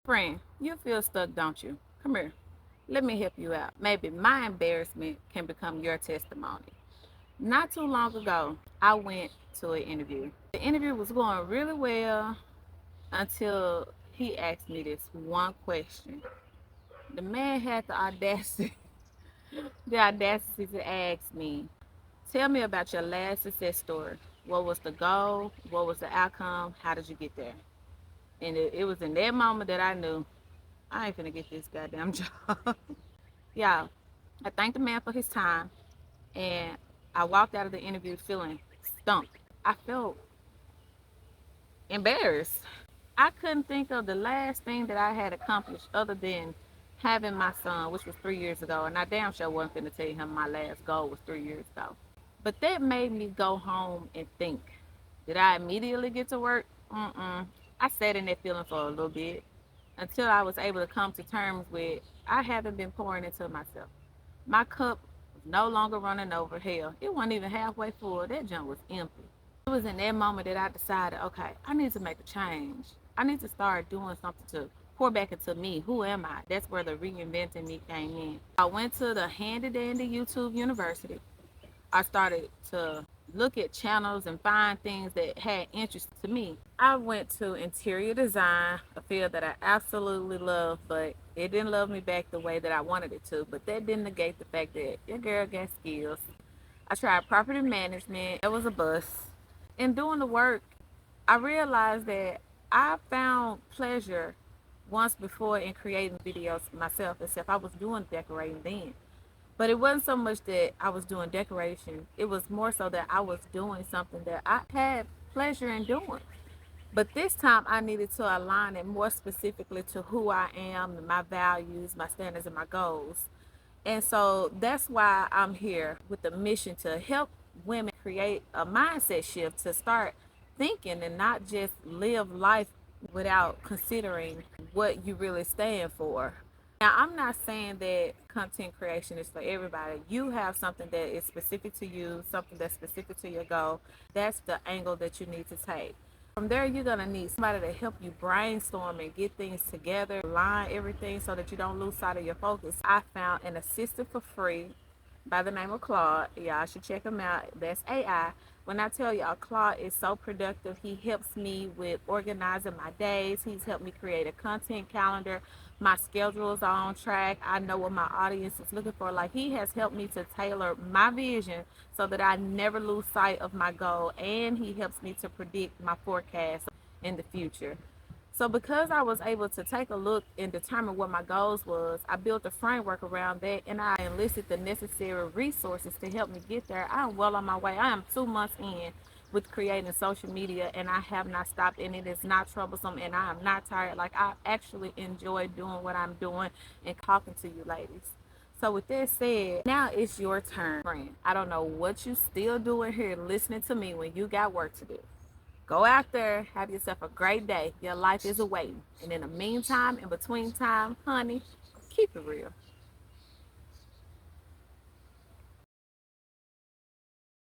Friend, you feel stuck, don't you? Come here. Let me help you out. Maybe my embarrassment can become your testimony. Not too long ago, I went to an interview. The interview was going really well until he asked me this one question. The man had the audacity to ask me, tell me about your last success story. What was the goal? What was the outcome? How did you get there? And it was in that moment that I knew I ain't finna get this goddamn job. Yeah, I thanked the man for his time, and I walked out of the interview feeling stumped. I felt embarrassed. I couldn't think of the last thing that I had accomplished other than having my son, which was 3 years ago, and I damn sure wasn't finna tell him my last goal was 3 years ago. But that made me go home and think. Did I immediately get to work? Mm-mm. I sat in that feeling for a little bit until I was able to come to terms with I haven't been pouring into myself. My cup was no longer running over. Hell, it wasn't even halfway full. That junk was empty. It was in that moment that I decided, okay, I need to make a change. I need to start doing something to pour back into me. Who am I? That's where the reinventing me came in. I went to the Handy Dandy YouTube University. I started to look at channels and find things that had interest to me. I went to interior design, a field that I absolutely love, but it didn't love me back the way that I wanted it to. But that didn't negate the fact that your girl got skills. I tried property management. It was a bust. In doing the work, I realized that I found pleasure once before in creating videos myself, except I was doing decorating then. But it wasn't so much that I was doing decoration. It was more so that I was doing something that I had pleasure in doing. But this time I needed to align it more specifically to who I am, my values, my standards, and my goals. And so that's why I'm here with the mission to help women create a mindset shift to start thinking and not just live life without considering what you really stand for. Now, I'm not saying that content creation is for everybody. You have something that is specific to you, something that's specific to your goal. That's the angle that you need to take. From there, you're going to need somebody to help you brainstorm and get things together, align everything so that you don't lose sight of your focus. I found an assistant for free by the name of Claude. Y'all should check him out. That's AI. When I tell y'all, Claude is so productive. He helps me with organizing my days. He's helped me create a content calendar. My schedules are on track. I know what my audience is looking for. Like, he has helped me to tailor my vision so that I never lose sight of my goal. And he helps me to predict my forecast in the future. So because I was able to take a look and determine what my goals was, I built a framework around that and I enlisted the necessary resources to help me get there. I am well on my way. I am 2 months in with creating social media and I have not stopped, and it is not troublesome and I am not tired. Like, I actually enjoy doing what I'm doing and talking to you ladies. So with that said, now it's your turn, friend. I don't know what you still doing here listening to me when you got work to do. Go out there, have yourself a great day. Your life is awaiting. And in the meantime, in between time, honey, keep it real.